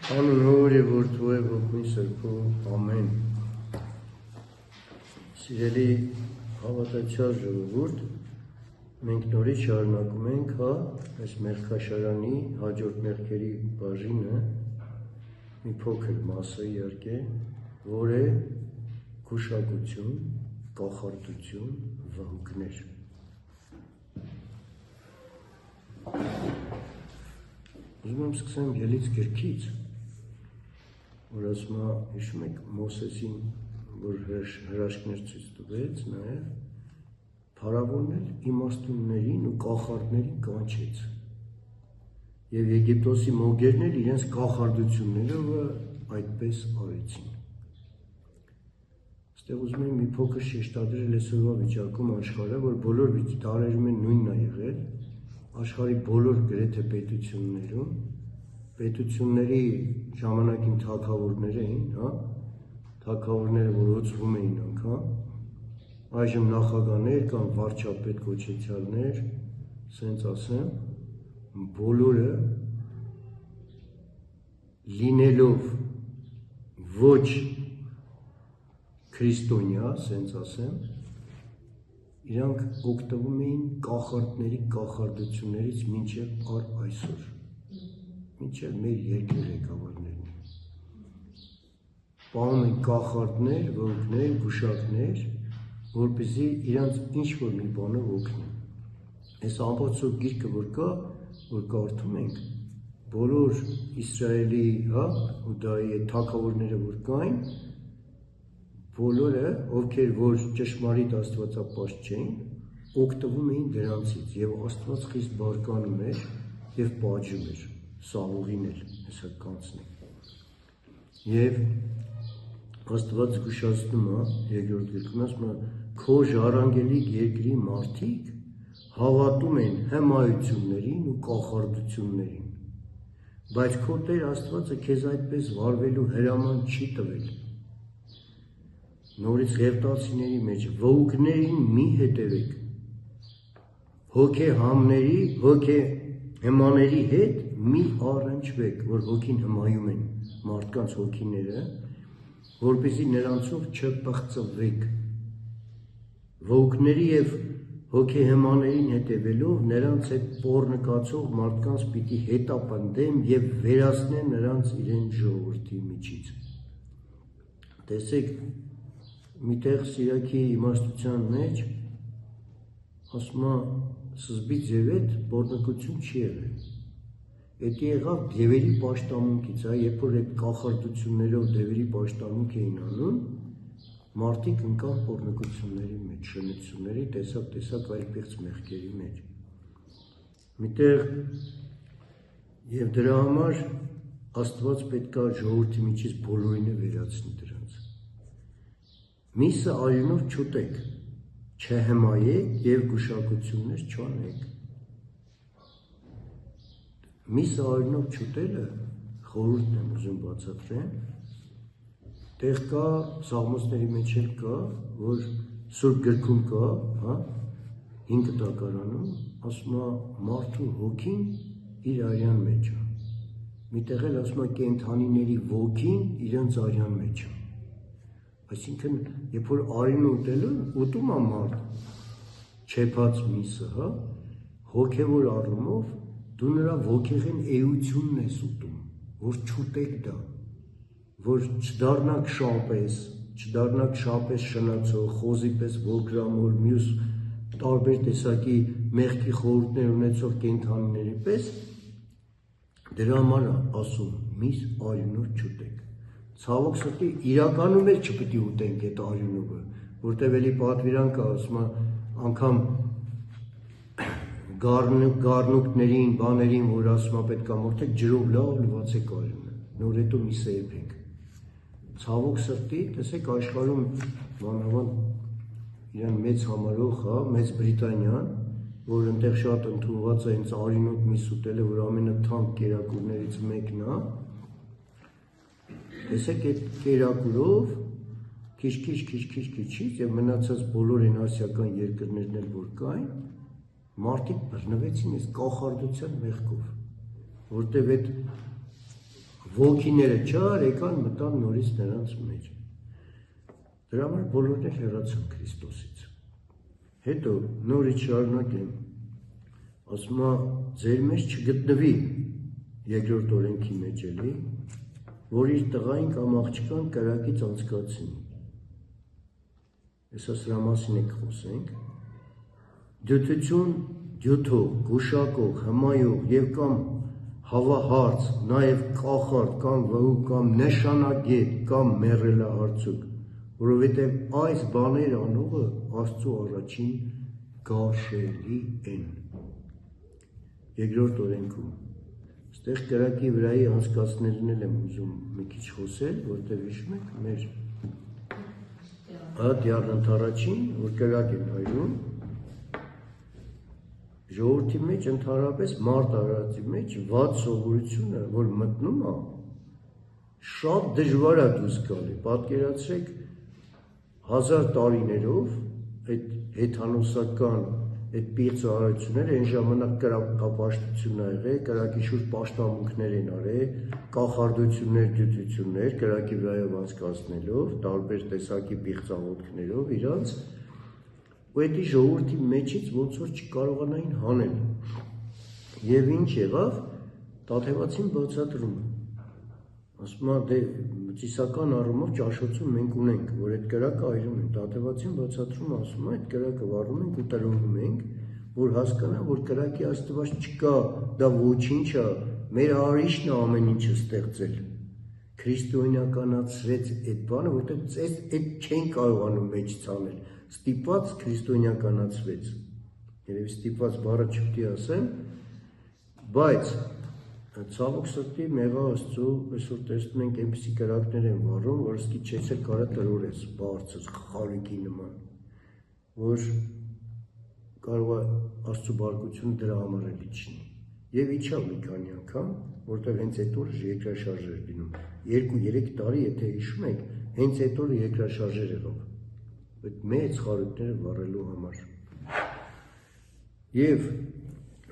Անուն Հոր և Որդու և Հոգու Սրբու ամեն։ Սիրելի հավատացյալ ժողովուրդ, մենք նորից շարունակում ենք այս մեղքաշարանի հաջորդ մեղքերի բաժինը, մի փոքր մասը իհարկե, որ է գուշակություն, կախարդություն, վհուկներ։ Ուզում եմ սկսեմ ելից գրքից, որ ասում է, հիշում եք Մովսեսին, որ հրաշքներ ցույց տվեց, նաև փարավոնն էլ իմաստուններին ու կախարդներին կանչեց։ Եվ Եգիպտոսի մոգերն իրենց կախարդություններով այդպես արեցին։ Այստեղ ուզում եմ մի փոքր շեշտադրել այսօրվա վիճակում աշխարհը, որ բոլոր տարերում նույնն է եղել, աշխարհի բոլոր գրեթե պետությունների ժամանակին թագավորներ էին, թագավորները, որ ոցվում էին անգամ, այժմ նախագահներ կամ վարչապետ կոչեցյալներ, սենց ասեմ, բոլորը լինելով ոչ քրիստոնյա, սենց ասեմ, իրանք օգտվում էին կախարդների կախարդություններից մինչև այսօր, մինչև մեր երկրի ղեկավարներն պահում են կախարդներ, վհուկներ, գուշակներ, որպեսզի իրանց ինչ-որ մի բանով օգնեն։ Այս ամբողջ գիրքը որ կա, որ կարդում ենք, բոլոր Իսրայելի, Հուդայի թագավորները որ կային, բոլորը, ովքեր որ ճշմարիտ աստվածապաշտ չէին, օգտվում էին դրանցից եւ Աստված խիստ բարկանում էր եւ պատժում էր, Սաղողին էլ հեսա կանցնի։ Եվ Աստված զգուշացնում է երկրորդ գրքում, ասում է, քո ժառանգելիք երկրի մարդիկ հավատում են հմայություններին ու կախարդություններին, բայց քո Տեր Աստվածը քեզ այդպես վարվելու հրաման չի տվել։ Նորից Ղևտացիների մեջ վհուկներին մի հետևեք, հոգեհամաների հետ մի առնչվեք, որ հոգին հմայում են մարդկանց հոգիները, որպեսզի նրանցով չպղծվեք։ Վհուկների և հոգեհմաներին հետևելով նրանց հետ պոռնկացող մարդկանց պիտի հետապնդեմ և վերացնեմ նրանց իրեն ժողովրդի միջից։ Տեսեք, միտեղ Սիրաքի իմաստության մեջ ասում է սկզբից եւ այդ պոռնկություն չի եղել։ Դա եղավ դևերի պաշտամունքից, երբ որ այդ կախարդություններով դևերի պաշտամունք էին անում, մարդիկ ընկան պոռնկությունների մեջ, շնությունների, տեսակ այլ պեղծ մեղքերի մեջ։ Միտեղ եւ դրա համար Աստված պետք է ժողովրդի միջից բոլորին վերացնի դրանց։ Միսը արյունով չուտեք, չհմայեք և գուշակություններ չանեք։ Միսը արյունով չուտելը խորհուրդն եմ ուզում բացատրեմ, տեղ կա, Սաղմոսների մեջ էլ կա, որ Սուրբ գրքում կա, 5 տակարանում, ասում է մարդու հոգին իր արյան մեջ է, միտեղ էլ ասում է կենդանիների ոգին իրենց արյան մեջ է։ Այսինքն, երբ որ արյուն ուտում է մարդ, չեփած միսը, հոգևոր առումով դու նրա ոգեղեն էությունն ես ուտում, որ չուտեք դա, որ չդառնաք շապես շնացող, խոզի պես ոգրամոլ, մյուս տարբեր տեսակի մեղքի խորհուրդներ ունեցող կենդանիների պես, դրա համար ասում, միս արյունով չուտեք։ Ցավոք սրտի իրականում էլ չպետք է ուտենք այդ արյունովը, որտեղ էլի պատվիրան կա, ասում է, անգամ գառնուկներին, բաներին, որ ասում է պետք է մորթեք, ջրով լավ լվացեք արյունը, նոր հետո միսը եփեք։ Ցավոք սրտի, տեսեք աշխարհում մանավանդ իրան մեծ համարող, Մեծ Բրիտանիան, որ այնտեղ շատ ընդունված է հենց արյունոտ միս ուտելը, որ ամենաթանկ կերակուրներից մեկն է, տեսեք այդ կերակուրով քիչ եւ մնացած բոլոր այն ասիական երկրներն էլ որ կային, մարդիկ բռնվեցին այս կախարդության մեղքով, որտեղ այդ ոգիները չար եկան մտան նորից նրանց մեջ։ Դրա համար բոլորն էլ հեռացան Քրիստոսից։ Հետո նորից շարունակեմ, ասում է ձեր մեջ չգտնվի երկրորդ օրենքի մեջ էլի, որ իր տղային կամ աղջկան կրակից անցկացնի։ Ես սրա մասին եք խոսենք։ Դյութություն դյութող, գուշակող, հմայող եւ կամ հավահարց, նաեւ կախարդ կամ վհու կամ նշանագետ կամ մեռելահարցուկ, որովհետեւ այս բաներ անողը Աստծո առաջին գարշելի են։ Երկրորդ օրենքում այստեղ կրակի վրայի անցկացնելն էլ եմ ուզում մի քիչ խոսել, որտեղ հիշում եք մեր դիառն ընդառաջին, որ կրակ են հայրում, ժողովրդի մեջ ընդհանրապես մարդ արարածի մեջ վատ սովորությունը, որ մտնում է, շատ դժվար է դուրս գալի։ Պատկերացրեք 1000 տարիներով այդ հեթանոսական այդ պիղծ արարությունները այն ժամանակ կրակապաշտություն ա եղել, կրակի շուրջ պաշտամունքներ են արել, կախարդություններ, դյութություններ, կրակի վրայով անցկացնելով, տարբեր տեսակի պիղծաղոթքներով իրանց, ու այդ ժողովրդի մեջից ոնց որ չկարողանային հանել։ Եվ ինչ եղավ, Տաթևացին բացատրում է, ասում է դե ծիսական առումով ճաշոցում մենք ունենք, որ այդ կրակը այրում են, Տաթևացին բացատրում է, ասում է այդ կրակը վառում ենք ու տրորում ենք, որ հասկանա, որ կրակի Աստված չկա, դա ոչինչ է, մեր արիշն է ամեն ինչը ստեղծել։ Քրիստոնյանացրեց այդ բանը, որտեղ այդ չեն կարողանում մեջ ցանել, ստիպված քրիստոնյանացվեց։ Երևի ստիպված բառը չպետք է ասեմ, բայց ցավոք սրտի մեղա Աստծո այսօր տեսնում ենք այնպիսի կրակներ են վառում, որ սկի չես էլ կարա տրորես բարձր խարույկի նման, որ կարող է Աստծո բարկությունը դրա համար էլ իջնի։ Եվ իջավ մի քանի անգամ, որտեղ հենց այդ օրը երկրաշարժ էր լինում։ 2-3 տարի, եթե հիշում եք, հենց այդ օրը երկրաշարժեր եղավ։ Այդ մեծ խարույկները վառելու համար։ Եվ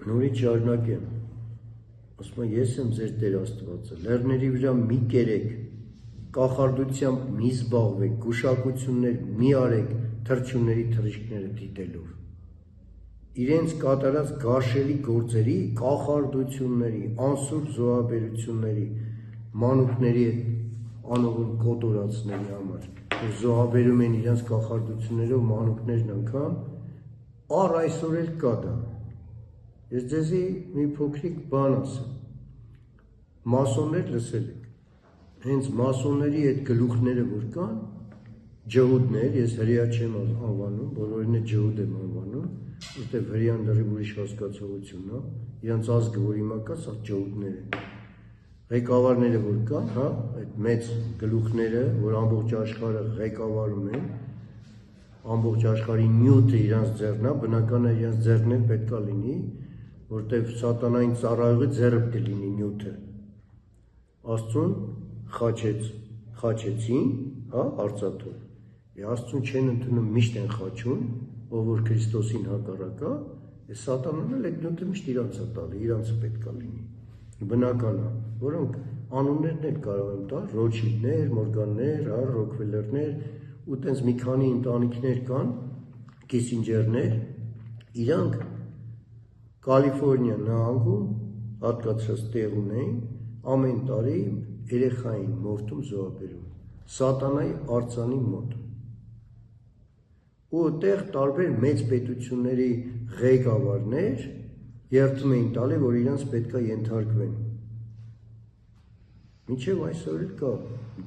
նորից շարունակեմ, ասում եմ, ես եմ ձեր Տեր Աստվածը, լեռների վրա մի կերեք, կախարդությամբ մի զբաղվեք, գուշակություններ մի արեք, թռչունների թռիչքները դիտելով։ Իրենց կատարած գարշելի գործերի, կախարդությունների, անսուրբ զոհաբերությունների, մանուկների անողուն կոտորածների համար, որ զոհաբերում են իրենց կախարդություններով մանուկներն անգամ, առ այսօր էլ կա դա։ Ես ձեզի մի փոքրիկ բան ասեմ, մասոններ լսել եք, հենց մասոնների այդ գլուխները որ կան, ջհուդներ, ես հրեա չեմ անվանում, բոլորին է ջհուդ եմ անվանում, որտեղ հրեան լրիվ ուրիշ հասկացողությունն է, իրանց ազգը որ հիմա կա, սա ջհուդներ են, ղեկավարները որ կան, հա, այդ մեծ գլուխները, որ ամբողջ աշխարհը ղեկավարում են, ամբողջ աշխարհի նյութը իրանց ձեռն է, բնական է իրանց ձեռն էլ պետք է լինի, որտեղ սատանային ծառայողի ձեռը կլինի նյութը, Աստծուն խաչեցին, հա, արծաթով, Աստծուն չեն ընդունում, միշտ են խաչում, ով որ Քրիստոսին հակառակ է, սատանան էլ այդ նյութը միշտ իրանց է տալի, իրանցը պետք է լինի, բնական է, որոնք անուններն էլ կարող են տալ, Ռոթշիլդներ, Մորգաններ, Ռոքվելլերներ, ու տենց մի քանի ընտանիքներ կան, Կիսինջերներ, իրանք Կալիֆոռնիա նահանգում հատկացրած տեղ ունեին, ամեն տարի երեխային մորթում զոհաբերում, սատանայի արձանի մոտ։ Ու այդտեղ տարբեր մեծ պետությունների ղեկավարներ երդում էին տալի, որ իրանց պետք է ենթարկվեն։ Մինչև այսօր էլ կա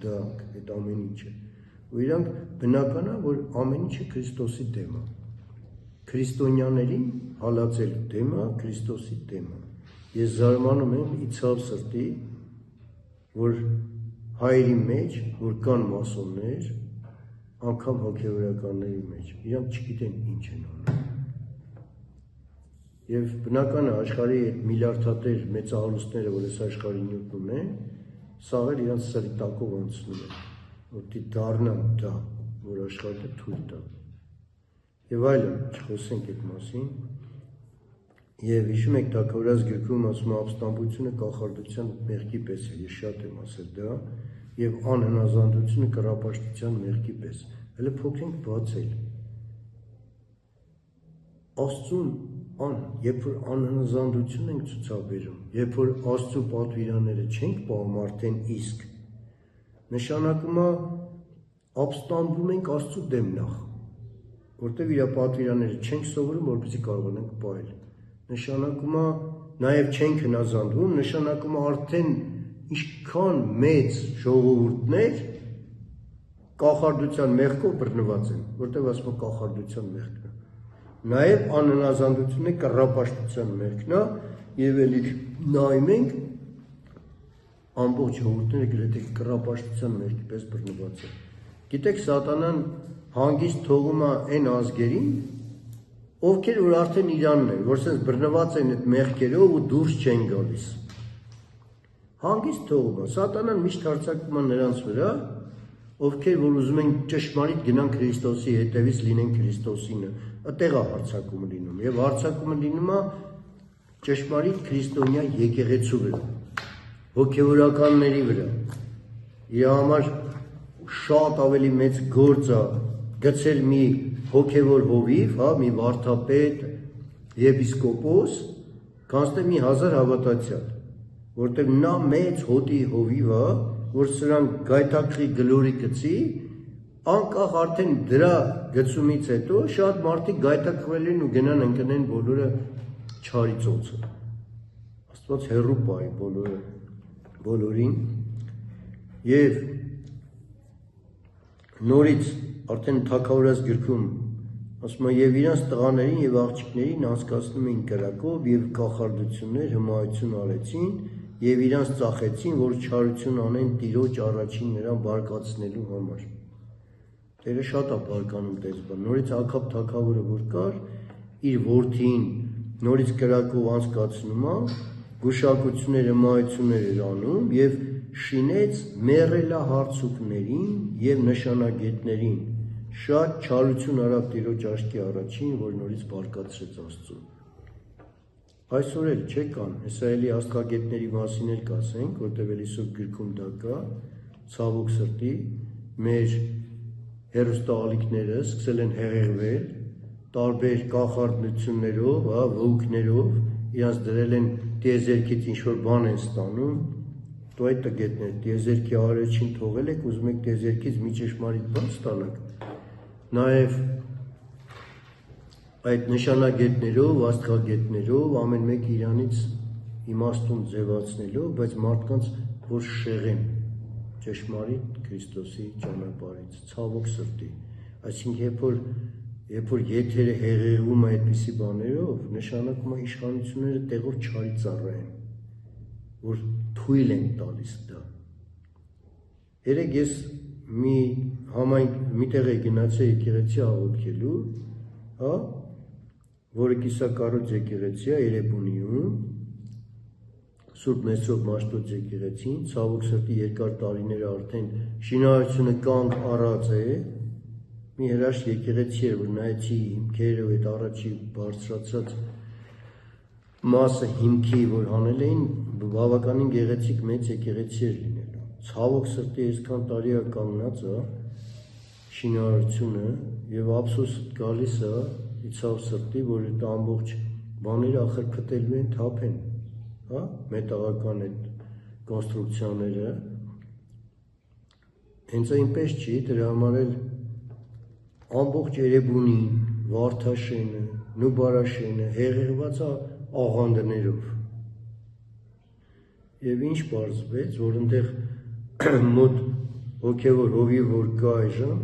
դա, այդ ամեն ինչը։ Ու իրանք բնական է, որ ամեն ինչը Քրիստոսի դեմ է։ Քրիստոնյաներին հալածելու դեմ է, Քրիստոսի դեմ է։ Ես զարմանում եմ իցավ սրտի, որ հայերի մեջ, որ կան մասոններ, անգամ հոգևորականների մեջ, իրանք չգիտեն ինչ են անում։ Եվ բնական է աշխարհի այդ միլիարդատեր մեծահարուստները, որ այս աշխարհի նյութ ունեն, սաղ էլ իրանք սրտակով անցնում են, որ դառնան դա, որ աշխարհը թույլ տա։ Եվ այլն, չխոսենք այդ մասին, Եվ հիշում եք թագավորաց գրքում ասում է ապստամբությունը կախարդության մեղքի պես է, ես շատ եմ ասել դա, եւ անհնազանդությունը կռապաշտության մեղքի պես։ Հələ փոքրենք բացել։ Աստծուն երբ որ անհնազանդություն ենք ցուցաբերում, երբ որ Աստծո պատվիրանները չենք պահում արդեն իսկ, նշանակում է ապստամբում ենք Աստծո դեմ նախ, որտեղ իր պատվիրանները չենք սովորում, որպեսզի կարողանանք պահել։ Նշանակում է նաև չենք հնազանդվում, նշանակում է արդեն ինչքան մեծ ժողովուրդներ կախարդության մեղքով բռնված են, որտեղ ասում է կախարդության մեղքն է։ Նաև անհնազանդությունը կռապաշտության մեղքն է, եւ էլի նայում ենք ամբողջ ժողովուրդները գրեթե կռապաշտության մեղքի պես բռնված են։ Գիտեք, սատանան հանգիստ թողում է այն ազգերին, ովքեր որ արդեն իրանն են, որ sense բռնված են այդ մեղքերով ու դուրս չեն գալիս։ Հանգիստ թողում է, սատանան միշտ հարձակվում է նրանց վրա, ովքեր որ ուզում են ճշմարիտ գնան Քրիստոսի հետևից լինեն Քրիստոսինը, այդտեղ է հարձակումը լինում, եւ հարձակումը լինում է ճշմարիտ քրիստոնյա եկեղեցու վրա, հոգևորականների վրա։ Իր համար շատ ավելի մեծ գործ է գցել մի հոգևոր հովիվ, հա, մի վարդապետ, եպիսկոպոս, քան թե մի 1000 հավատացյալ, որտեղ նա մեծ հոտի հովիվ է, որ սրան գայթակղի գլորի գցի, անկախ արդեն դրա գցումից հետո շատ մարդիկ գայթակղվել են ու գնան ընկնեն բոլորը չարի ծոցը։ Աստված հեռու պահի բոլորին, եւ նորից արդեն թագավորաց գրքում ասում է եւ իրանց տղաներին եւ աղջիկներին անցկացնում էին կրակով եւ կախարդություններ հմայություն արեցին եւ իրանց ծախեցին, որ չարություն անեն Տիրոջ առաջին նրան բարկացնելու համար։ Տերը շատ է բարկանում դեզբան։ Նորից Աքաբ թագավորը որ կար, իր որդին նորից կրակով անցկացնում է, գուշակություններ, հմայություններ էր անում եւ շինեց մեռելահարցուկներին եւ նշանագետներին, շատ չարություն արավ Տիրոջ աչքի առաջին, որ նորից բարկացրեց Աստծուն։ Այսօր էլ չեկան, հեսա էլի աստղագետների մասին էլ կասենք, որտեղ էլի Սուրբ գրքում դա կա, ցավոք սրտի, մեր հերոստալիկները սկսել են հեղեղվել, տարբեր կախարդություններով, հա, վհուկներով, իրանց դրել են տիեզերքից ինչ-որ բան են ստանում, դու այդ տգետներ, տիեզերքի արեչին թողել եք, ուզում եք տիեզերքից մի ճշմարիտ բան ստանաք, նաև այդ նշանագետներով, աստղագետներով, ամեն մեկ իրանից իմաստուն ձևացնելով, բայց մարդկանց որ շեղեն ճշմարիտ Քրիստոսի ճանապարհից, ցավոք սրտի, այսինքն երբ որ եթերը հեղեղվում է այդպիսի բաներով, նշանակում է իշխանությունները տեղով չարի ծառայեն, որ թույլ են տալիս դա։ Երեք ես մի տեղ գնացի եկեղեցի աղոթքելու, հա, որը կիսակառույց եկեղեցի է Երևանիում, Սուրբ Մեսրոպ Մաշտոց եկեղեցին, ցավոք սրտի երկար տարիներ արդեն շինարարությունը կանգ առած է, մի հրաշք եկեղեցի էր, որ նայեցի հիմքերը, այդ առաջի բարձրացած մասը հիմքի, որ հանել էին, բավականին գեղեցիկ մեծ եկեղեցի էր լինելու։ Ցավոք սրտի այսքան տարի է կանգնած է շինարարությունը եւ ափսոս գալիս է ցավ սրտի, որ այդ ամբողջ բաները ախր փտելու են, թափեն, հա, մետաղական այդ կոնստրուկցիաները, հենց այնպես չի, դրա համար էլ ամբողջ Երևանին, Վարդաշենը, Նուբարաշենը հեղեղված է աղանդներով, եւ ինչ պարզվեց, որ այնտեղ մոտ հոգեվոր հովիվ որ կա այժմ,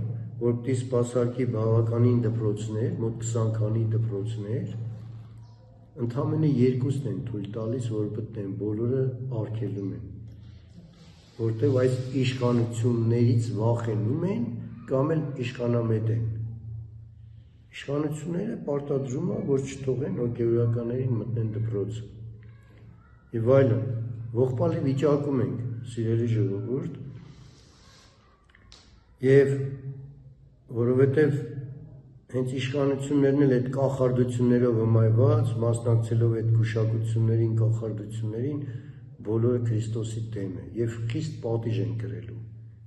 որպեսզի սպասարկի բավականին դպրոցներ, մոտ 20 քանի դպրոցներ, ընդամենը 2-ն են թույլ տալիս, որ գտնեն, բոլորը արգելում են, որտեղ այս իշխանություններից վախենում են կամ էլ իշխանամետ են։ Իշխանությունները պարտադրում է, որ չթողեն հոգևորականներին մտնեն դպրոց եւ այլն։ Ողբալի վիճակում ենք, սիրելի ժողովուրդ, եւ որովհետեւ հենց իշխանություններն էլ այդ կախարդություններով հմայված, մասնակցելով այդ գուշակություններին, կախարդություններին, բոլորը Քրիստոսի դեմ է եւ խիստ պատիժ են կրելու։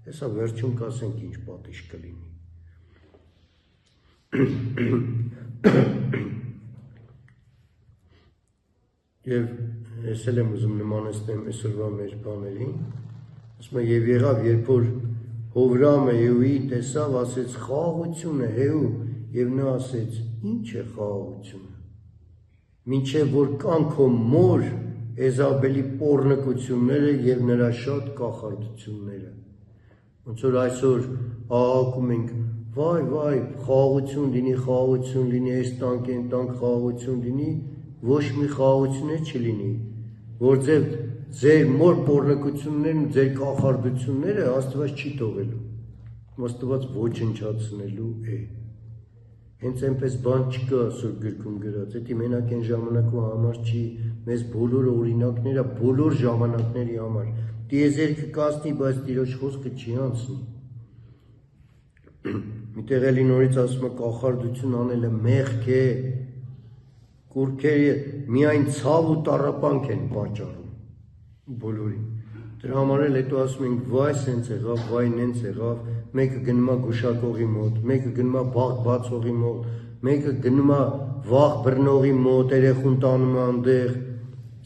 Հեսա վերջում կասենք ինչ պատիժ կլինի։ Եվ ես էլ եմ ուզում նմանեցնեմ այսօրվա մեր բաներին, ասում եմ եւ եղավ, երբ որ Հովրամը Եհուի տեսավ, ասեց խաղաղություն է Եհու, եւ նա ասեց ինչ է խաղաղությունը, մինչեւ որ կան քո մոր Էզաբելի պոռնկությունները եւ նրա շատ կախարդությունները, ոնց որ այսօր աղաղակում ենք, վայ, խաղաղություն լինի, այս տանք, այն տանք խաղաղություն լինի, ոչ մի խաղաղություն չլինի, որ ձեր մոր պոռնկություններն ու ձեր կախարդությունները Աստված չի թողելու, Աստված ոչնչացնելու է։ Հենց այնպես բան չկա Սուրբ գրքում գրած, դա մենակ այն ժամանակու համար չի, մեզ բոլոր օրինակները, բոլոր ժամանակների համար։ Տիեզերքը կասնի, բայց Տիրոջ խոսքը չի անցնի։ Միտեղ էլի նորից ասում է կախարդություն անելը մեղք է, կուրքերը միայն ցավ ու տառապանք են պատճառում բոլորին։ Դրա համար էլ հետո ասում ենք վայ սենց եղավ, վայ նենց եղավ, մեկը գնում է գուշակողի մոտ, մեկը գնում է բաղ բացողի մոտ, մեկը գնում է վաղ բռնողի մոտ, երեխուն տանում է այնտեղ,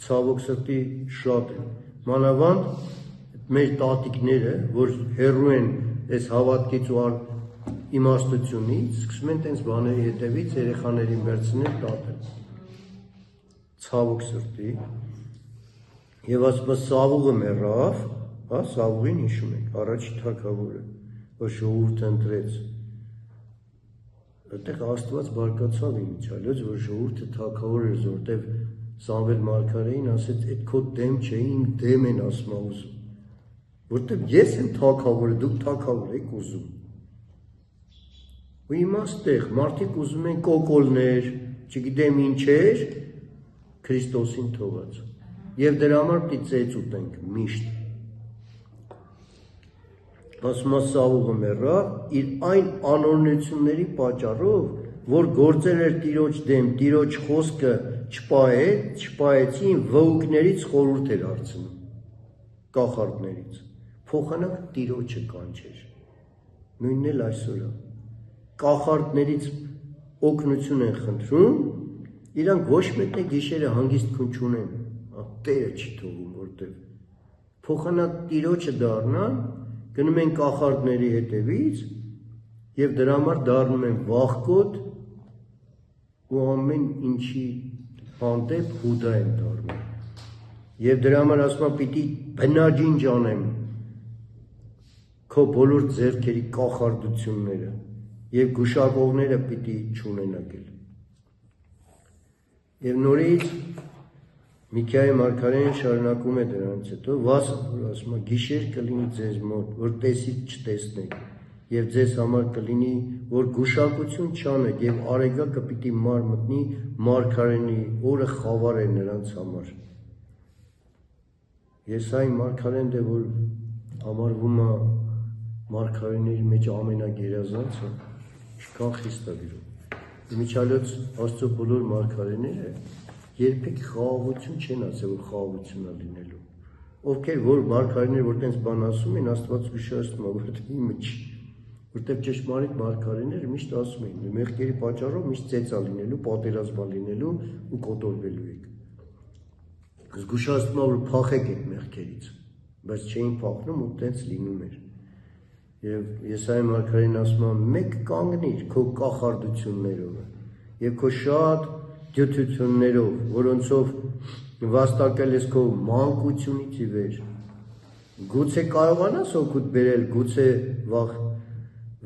ցավոք սրտի շատ են։ Մանավանդ մեր տատիկները, որ հեռու են այս հավատքից ու իմաստությունից, սկսում են տենց բաների հետևից երեխաներին վերցնել տատել։ Ցավոք սրտի։ Եվ ասում է Սավուղը մեռավ, հա, Սավուղին հիշում եք, առաջի թագավորը, որ ժողովուրդը ընտրեց։ Այդտեղ Աստված բարկացավ իմիջիալից, որ ժողովուրդը թագավոր էր, որտեղ Սամվել մարգարեին ասեց, այդ քո դեմ չէ, իմ դեմ են ասում ուզում, որտեղ ես եմ թագավորը, դուք թագավոր եք ուզում։ Ու հիմա այստեղ մարդիկ ուզում են կոկոլներ, չգիտեմ ինչեր, Քրիստոսին թողած։ Եվ դրա համար պիտի ծեծ ուտենք միշտ։ Ասում է Սավուղը մեռավ իր այն անօրենությունների պատճառով, որ գործել էր Տիրոջ դեմ, Տիրոջ խոսքը չպահեցին, վհուկներից խորհուրդ էր հարցնում, կախարդներից, փոխանակ Տիրոջը կանչեր, նույնն էլ այսօր է, կախարդներից օգնություն են խնդրում, իրանք ոչ մեկը գիշերը հանգիստ քուն չունեն, Տերը չի թողում, որտեղ փոխանակ Տիրոջը դառնան, գնում են կախարդների հետևից եւ դրա համար դառնում են վախկոտ ու ամեն ինչի հանդեպ հուդա են դառնում։ Եվ դրա համար ասում եմ պիտի բնաջինջ անեմ քո բոլոր ձեռքերի կախարդությունները եւ գուշակողները պիտի չունենակել։ Եվ նորից Միքիայի մարգարեն շարունակում է դրանից հետո, ասում է գիշեր կլինի ձեզ մոտ, որ տեսիք չտեսնեք, եւ ձեզ համար կլինի, որ գուշակություն չանեք, եւ արեգակը պիտի մար մտնի մարգարենի, օրը խավար է նրանց համար։ Եսայի մարգարեն դե որ համարվում է մարգարեների մեջ ամենագերազանցը, ինչքան խիստ է գրում։ Իմիջիալից Աստծո բոլոր մարգարեները երբեք խաղաղություն չեն ասել, որ խաղաղություն է լինելու։ Ովքեր որ մարգարեներ, որ տենց բան ասում են, Աստված ուշացնում է, որտեղ իմը չի, որտեղ ճշմարիտ մարգարեները միշտ ասում են, մեղքերի պատճառով միշտ ծեծա լինելու, պատերազմ լինելու ու կոտորվելու եք։ Զգուշացնում է, որ փախեք այդ մեղքերից, բայց չէին փախնում ու տենց լինում էր։ Եվ Եսայի մարգարեն ասում է, մեկ կանգնիր քո կախարդություններով եւ քո շատ դյութություններով, որոնցով վաստակել ես քո մանկությունից ի վեր, գուցե կարողանաս օգուտ բերել, գուցե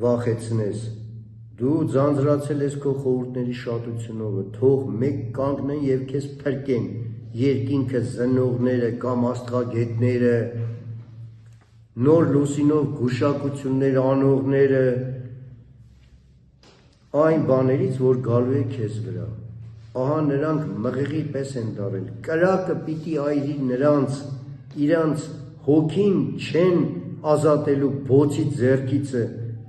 վախեցնես, դու ձանձրացել ես քո խորհուրդների շատությունով, թող մեկ կանգնեն եւ քեզ փրկեն երկինքը զննողները կամ աստղագետները, նոր լուսինով գուշակություններ անողները, այն բաներից, որ գալու է քեզ վրա։ Ահա նրանք մղեղի պես են դարել, կրակը պիտի այրի նրանց, իրանց հոգին չեն ազատելու բոցի ձեռքիցը,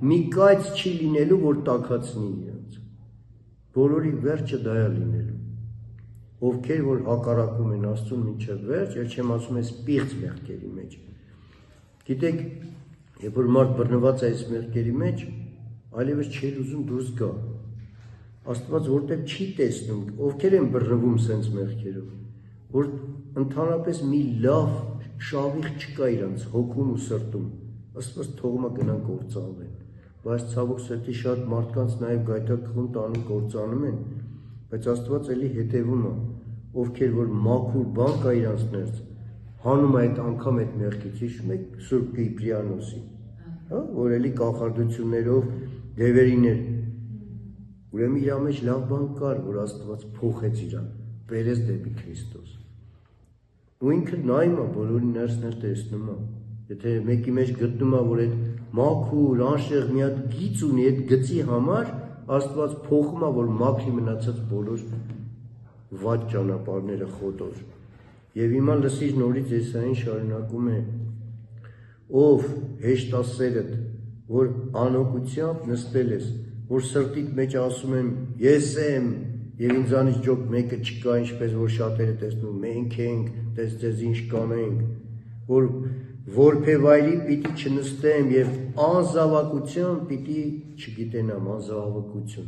մի կայծ չի լինելու, որ տաքացնի իրենց։ բոլորի վերջը դա է լինելու, ովքեր որ հակառակում են Աստծուն մինչև վերջ, էլ չեմ ասում ես պիղծ մեղքերի մեջ, գիտեք, երբ որ մարդ բռնված է այս մեղքերի մեջ, այլևս չէր ուզում դուրս գա, Աստված որտեղ չի տեսնում, ովքեր են բռնվում սենց մեղքերով, որ ընդհանրապես մի լավ շավիղ չկա իրանց հոգում ու սրտում, Աստված թողում է գնան կործանվեն, բայց ցավոք սրտի շատ մարդկանց նաև գայթակղում տանում կործանում են, բայց Աստված էլի հետևում է, ովքեր որ մաքուր բան կա իրանց ներս, հանում է այդ անգամ այդ մեղքից, հիշում եք Սուրբ Կիպրիանոսի, որ էլի կախարդություններով դևերին էր, ուրեմն իր մեջ լավ բան կար, որ Աստված փոխեց իրան, բերեց դեպի Քրիստոս։ Ու ինքը նայում է, բոլորի ներսներ տեսնում է, եթե մեկի մեջ գտնում է, որ այդ մաքուր, անշեղ մի հատ գիծ ունի, այդ գծի համար Աստված փոխում է, որ մաքրի մնացած բոլոր վատ ճանապարհները խոտոր։ Եվ հիմա լսիր նորից Եսային շարունակում է, ով հեշտասերդ, որ անօգությամբ նստել ես, որ սրտիդ մեջ ասում եմ, ես եմ, եւ ինձանից ջոկ մեկը չկա, ինչպես որ շատերը տեսնում, մենք ենք, դες ինչ կանենք, որ որբևայրի պիտի չնստեմ եւ անզավակություն պիտի չգիտենամ, անզավակություն։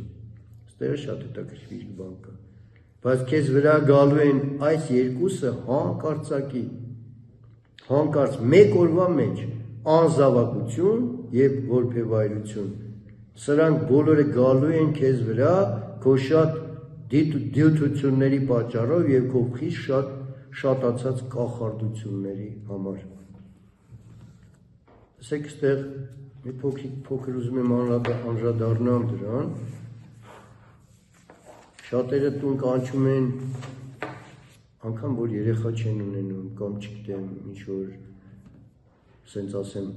Ստերը շատ հետաքրքիր բան կա։ Բայց քեզ վրա գալու են այս երկուսը հանկարծ մեկ օրվա մեջ անզավակություն եւ որբևայրություն։ Սրանք բոլորը գալու են քեզ վրա քո շատ դյութությունների պատճառով եւ քո խիստ շատացած կախարդությունների համար։ Ասեք այստեղ մի փոքր ուզում եմ անդրադառնամ դրան։ Շատերը տուն կանչում են անգամ որ երեխա չեն ունենում կամ չգիտեմ ինչ որ սենց ասեմ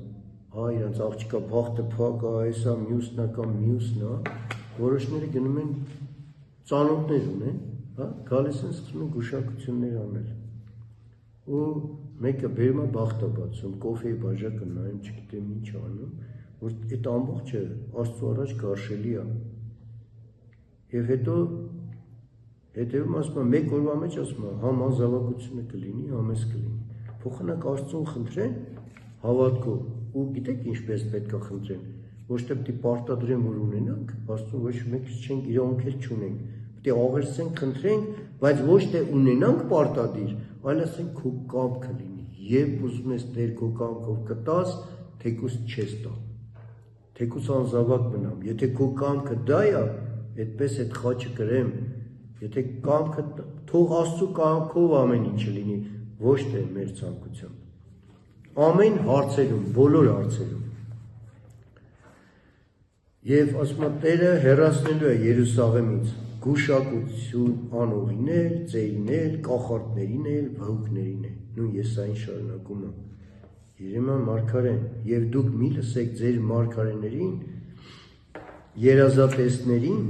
իրանց աղջիկա բախտը փակ է, այսա մյուսն է կամ մյուսն է, որոշները գնում են ծանոթներ ունեն, գալիս են սկսում են գուշակություններ անել։ Ու մեկը բերում է բախտը բացում, կոֆեի բաժակը նայում, չգիտեմ ինչ անում, որ այդ ամբողջը Աստծո առաջ գարշելի է։ Եվ հետևում ասում է, մեկ օրվա մեջ ասում է, համ անզավակությունը կլինի, համ էս կլինի։ Փոխանակ Աստծուն խնդրեն հավատքով, ու գիտեք ինչպես պետք է խնդրեն, ոչ թե պիտի պարտադրեն, որ ունենանք, Աստծուն ոչ մեկ չենք իրավունքեր չունենք, պիտի աղերսենք, խնդրենք, բայց ոչ թե ունենանք պարտադիր, այլ ասենք քո կամքը լինի, երբ ուզում ես Տեր քո կամքով կտաս, թեկուզ չես տա, թեկուզ անզավակ մնամ, եթե քո կամքը դա է, այդպես այդ խաչը կրեմ, եթե կամքը թող Աստծո կամքով ամեն ինչը լինի, ոչ թե մեր ցանկությամբ։ Ամեն հարցերում, բոլոր հարցերում։ Եվ ասում է Տերը հեռացնելու է Երուսաղեմից գուշակություն անողիներ, ծերիներ, կախարդներիներ, վհուկներիներ։ Նույն Եսային շարունակում է։ Երեմիա մարգարեն, եւ դուք մի լսեք ձեր մարգարեներին, երազատեսներին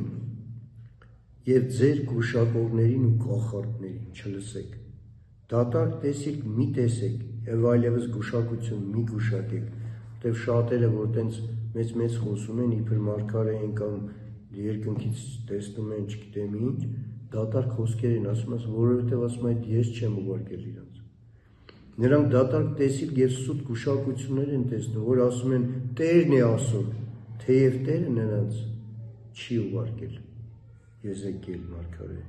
եւ ձեր գուշակողներին ու կախարդներին չլսեք։ Դատարկ տեսիք մի տեսեք եւ այլևս գուշակություն մի գուշակեք, որտեւ շատերը որ տենց մեծ խոսում են իբր մարգարե են կամ երկնքից տեսնում են չգիտեմ ինչ, դատարկ խոսքեր են ասում, որովհետեւ ասում այդ ես չեմ ուղարկել իրանց։ Նրանք դատարկ տեսիք եւ սուտ գուշակություններ են տեսնում, որ ասում են Տերն է ասում, թեև Տերը նրանց չի ուղարկել։ Եզեկիել մարգարե։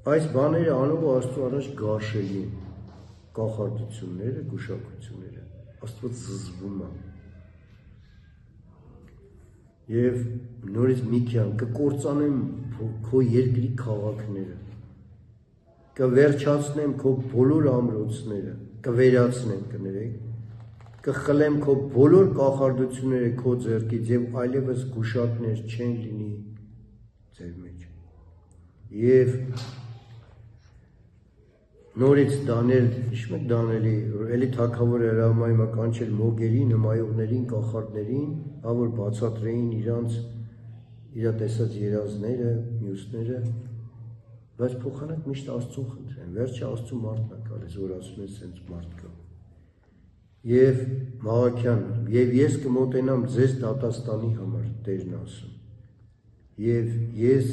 Այս բաները անով Աստծո առաջ գարշելի են, կախարդությունները, գուշակությունները, Աստված զզվում է։ Եվ նորից մի քիան կկործանեմ քո երկրի քաղաքները, կվերջացնեմ քո բոլոր ամրոցները, կվերացնեմ, կներեք, կխլեմ քո բոլոր կախարդությունները քո ձեռքից եւ այլևս գուշակներ չեն լինի ձեր մեջ։ Եվ նորից Դանիել, հիշում եք Դանիելի, որ էլի թագավորը հրամայում է կանչել մոգերին, հմայողներին, կախարդներին, որ բացատրեին իր տեսած երազները, մյուսները, բայց փոխանակ միշտ Աստծուն խնդրեն, վերջը Աստծու մարդն է գալիս, որ ասում են սենց մարդ կա։ Եվ Մաղաքյան, եւ ես կմոտենամ ձեզ դատաստանի համար, Տերն ասում։ եւ ես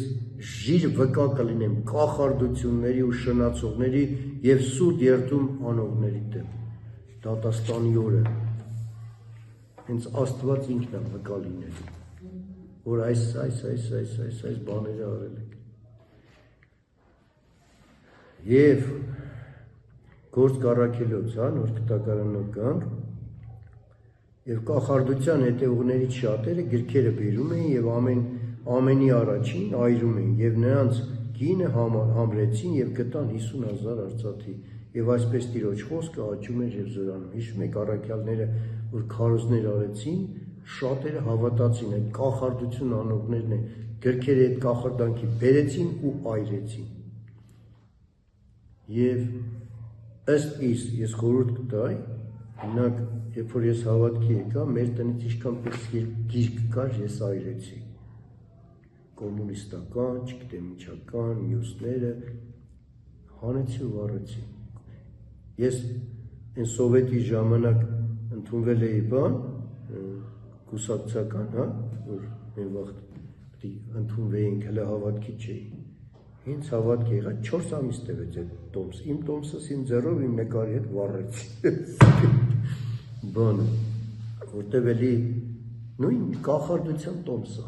ժիր վկա կլինեմ կախարդությունների ու շնացողների եւ սուտ երդում անողների դեմ դատաստանի օրը հենց Աստված ինքն է վկա լինելու որ այս բաները արել եք եւ գործ կառաքելոց նոր կտակարանով գանք եւ կախարդության հետեւողներից շատերը գրքերը բերում էին եւ ամենի առաջին այրում էին եւ նրանց գինը համրեցին եւ գտան 50,000 արծաթի եւ այսպես Տիրոջ խոսքը աճում էր եւ զորանում հիշում եք առաքյալները որ քարոզներ արեցին շատերը հավատացին այդ կախարդություն անողներն են գրքերը այդ կախարդանքի բերեցին ու այրեցին եւ ըստ իս ես խորհուրդ կտայի Նակ, երբ որ ես հավատքի եկա, մեր տնից ինչքան պես գիրք կար, ես այրեցի։ Կոմունիստական, չգիտեմ ինչական, մյուսները հանեցի ու առեցի։ Ես այն սովետի ժամանակ ընդունվել էի բան, կուսակցական, որ այն վաղտ ընդունվեինք, հələ հավատքի չէի։ Հենց հավատքի եղա 4 ամիս տևեց այդ տոմս, իմ տոմսս իմ ձեռով իմ նկարի հետ վառեցի։ Բանը, որտև էլի նույն կախարդության տոմսը,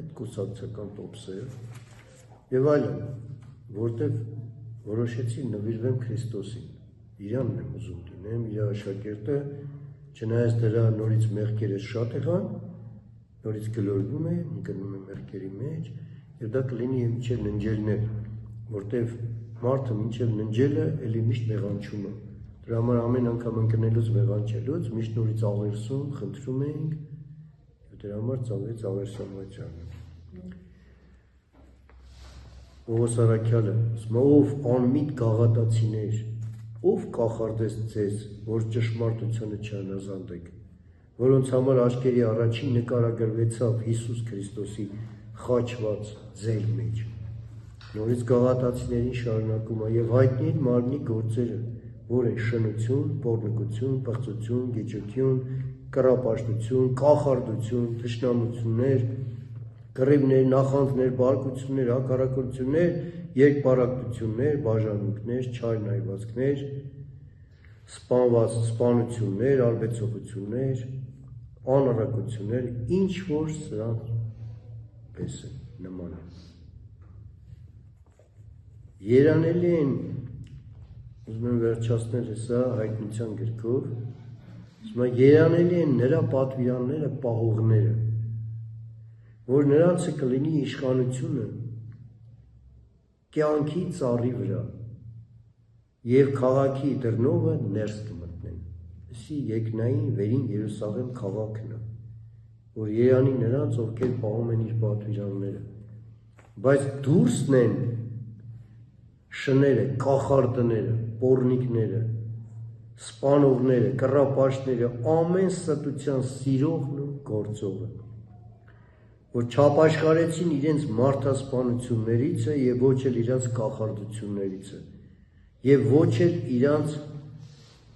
այդ կուսակցական տոմսը եւ այլն, որտև որոշեցի նվիրվեմ Քրիստոսին, իրանն եմ ուզում լինեմ, իր աշակերտը, չնայած դրա նորից մեղքերը շատ եղան, նորից գլորվում է, ընկնում է մեղքերի մեջ, եւ դա կլինի մինչեւ ննջելներ, որտև մարդը մինչեւ ննջելը էլի միշտ մեղանչում է։ Դրա համար ամեն անգամ ընկնելուց մեղանչելուց միշտ նորից աղերսում, խնդրում էինք եւ դրա համար ծավալեց աղերսամաճանը։ Պողոս առաքյալը ով անմիտ գաղատացիներ, ով կախարդեց ձեզ, որ ճշմարտությունը չանազանդեք, որոնց համար աչքերի առաջին նկարագրվեցավ Հիսուս Քրիստոսի խաչված ձեր մեջ։ Նորից գաղատացիներին շարունակում է եւ հայտնի են մարմնի գործերը, որ են շնություն, պոռնկություն, պղծություն, գիճություն, կռապաշտություն, կախարդություն, թշնամություններ, կռիվներ, նախանձներ, բարկություններ, հակառակություններ, երկպարակտություններ, բաժանմունքներ, չար նայվածքներ, սպանություններ, արբեցողություններ, անառակություններ, ինչ որ սրանց պես են նման են։ Երանելի են, ուզում եմ վերջացնել հեսա հայտնության գրքով, երանելի են նրա պատվիրանները, պահողները, որ նրանցը կլինի իշխանությունը կյանքի ծառի վրա և քաղաքի դռնովը ներս կմտնեն։ Սի երկնային վերին Երուսաղեմ քաղաքն է, որ երանի նրանց, ովքեր պահում են իր պատվիրանները, բայց դուրսն են շները, կախարդները, պոռնիկները, սպանողները, կռապաշտները, ամեն ստության սիրողն ու գործողը, որ չապաշխարեցին իրենց մարդասպանություններիցը եւ ոչ էլ իրենց կախարդություններիցը, եւ ոչ էլ իրենց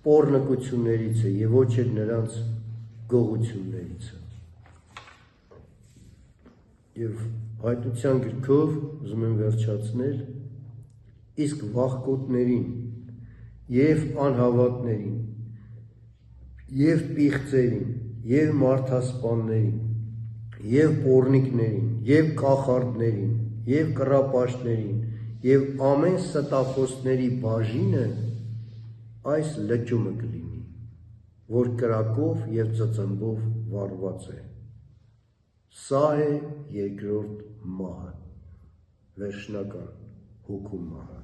պոռնկություններիցը, եւ ոչ էլ նրանց գողություններիցը։ Եվ հայտնության գրքով ուզում եմ վերջացնել, իսկ վախկոտներին եւ անհավատներին եւ պիղծերին եւ մարդասպաններին եւ պոռնիկներին եւ կախարդներին եւ կռապաշտներին եւ ամեն ստախոսների բաժինը այս լճումը կլինի, որ կրակով եւ ծծմբով վառված է։ Սա է երկրորդ մահը, վերջնական հոգու մահը։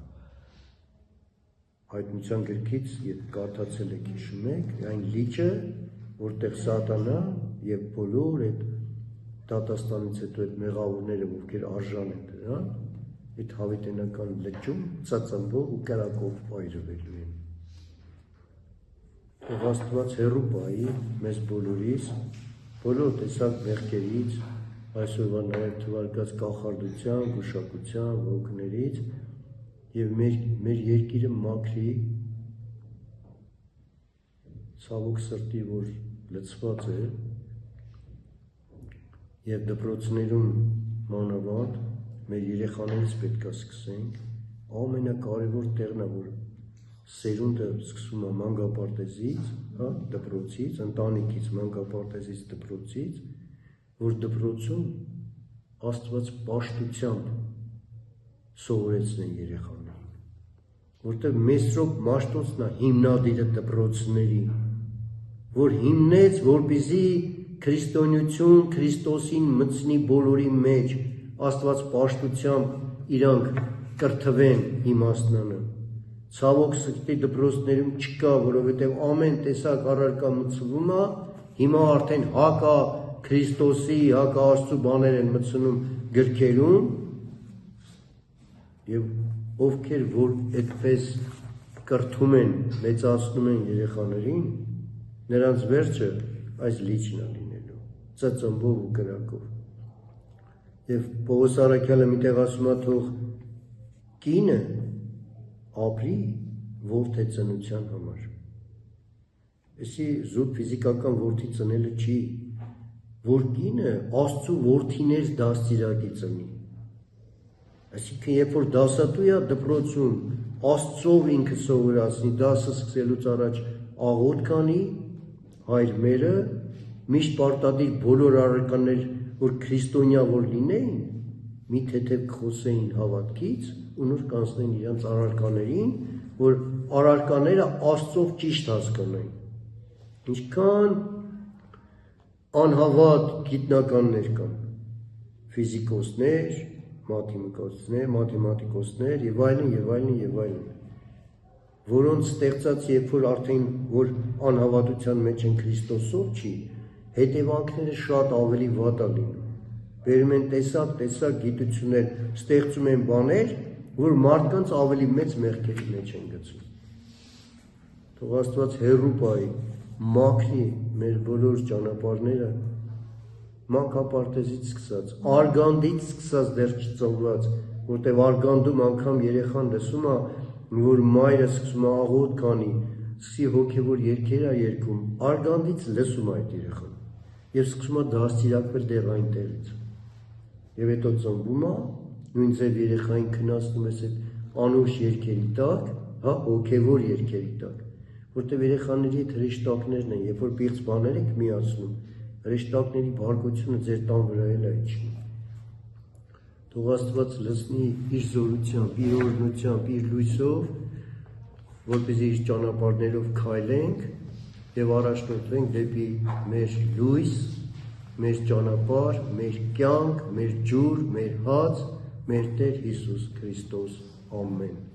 Հայտնության գրքից, երբ կարդացել եք հիշում եք, այն լիճը, որտեղ սատանա եւ բոլոր այդ դատաստանից հետո այդ մեղավորները, ովքեր արժան են դրան, այդ հավիտենական լճում ծծմբով ու կրակով այրվելու են։ Թող Աստված հեռու պահի մեզ բոլորից, բոլոր տեսակ մեղքերից, այսօրվա նաև թվարկած կախարդության, գուշակության, ոգներից եւ մեր երկիրը մաքրի, ցավոք սրտի, որ լցված է եւ դպրոցներում մանավանդ մեր երեխաներից պետք է սկսենք, ամենակարևոր տեղն է, որ սերունդը սկսում է մանկապարտեզից, հա, դպրոցից, ընտանիքից, մանկապարտեզից, դպրոցից, որ դպրոցում Աստված պաշտությամբ սովորեցնեն երեխաներին, որտեղ Մեսրոպ Մաշտոցն է հիմնադիրը դպրոցների, որ հիմնեց, որպեսզի քրիստոնեություն Քրիստոսին մտցնի բոլորի մեջ, Աստված պաշտությամբ իրանք կրթվեն իմաստնանը։ Ցավոք սրտի դպրոցներում չկա, որովհետև ամեն տեսակ առարկա մտցվում է, հիմա արդեն հակա Քրիստոսի, հակա Աստծու բաներ են մտցնում գրքերում, եւ ովքեր որ այդպես կրթում են, մեծացնում են երեխաներին, նրանց վերջը այս լիճն է լինելու, ծծմբով ու կրակով։ Եվ Պողոս Առաքյալը միտեղ ասում է, թող կինը ապրի որդի ծնության համար։ Էսի զուտ ֆիզիկական որդի ծնելը չի, որ կինը Աստծու որդիներ դաստիարակի ծնի։ Այսինքն, երբ որ դասատու է դպրոցում, Աստծով ինքը սովորացնի, դասը սկսելուց առաջ աղոթք անի, Հայր մերը, միշտ պարտադիր բոլոր առարկաներ, որ քրիստոնյա որ լինեին, մի թեթև կխոսեին հավատքից ու նոր կանցնեն իրանց առարկաներին, որ առարկաները Աստծով ճիշտ հասկանային։ Ինչքան անհավատ գիտնականներ կան, ֆիզիկոսներ, մաթեմատիկոսներ եւ այլն, որոնց ստեղծած երբ որ արդեն որ անհավատության մեջ են Քրիստոսով չի, հետևանքները շատ ավելի վատ է լինում։ Բերում են տեսակ գիտություններ, ստեղծում են բաներ, որ մարդկանց ավելի մեծ մեղքերի մեջ են գցում։ Թող Աստված հեռու պահի, մաքրի մեր բոլոր ճանապարհները, մանկապարտեզից սկսած, արգանդից սկսած դեռ չծնված, որտեղ արգանդում անգամ երեխան լսում է, որ մայրը սկսում է աղոթք անի, սկսի հոգևոր երգեր է երգում, արգանդից լսում է այդ երեխան եւ սկսում է դաստիարակվել դեռ այնտեղից։ Եվ հետո ծնվում է, նույն ձև երեխային քնացնում ես այդ անուշ երգերի տակ, հա, հոգևոր երգերի տակ, որտեղ երեխաների հետ հրեշտակներն են, երբ որ պիղծ բաներ եք միացնում, հրեշտակների բարգությունը ձեր տան վրա էլ է իջնում։ Թող Աստված լցնի իր զորությամբ, իր օրհնությամբ, իր լույսով, որպեսզի իր ճանապարհներով քայլենք եւ առաջնորդվենք դեպի մեր լույս, մեր ճանապարհ, մեր կյանք, մեր ջուր, մեր հաց, մեր Տեր Հիսուս Քրիստոս։ Ամեն։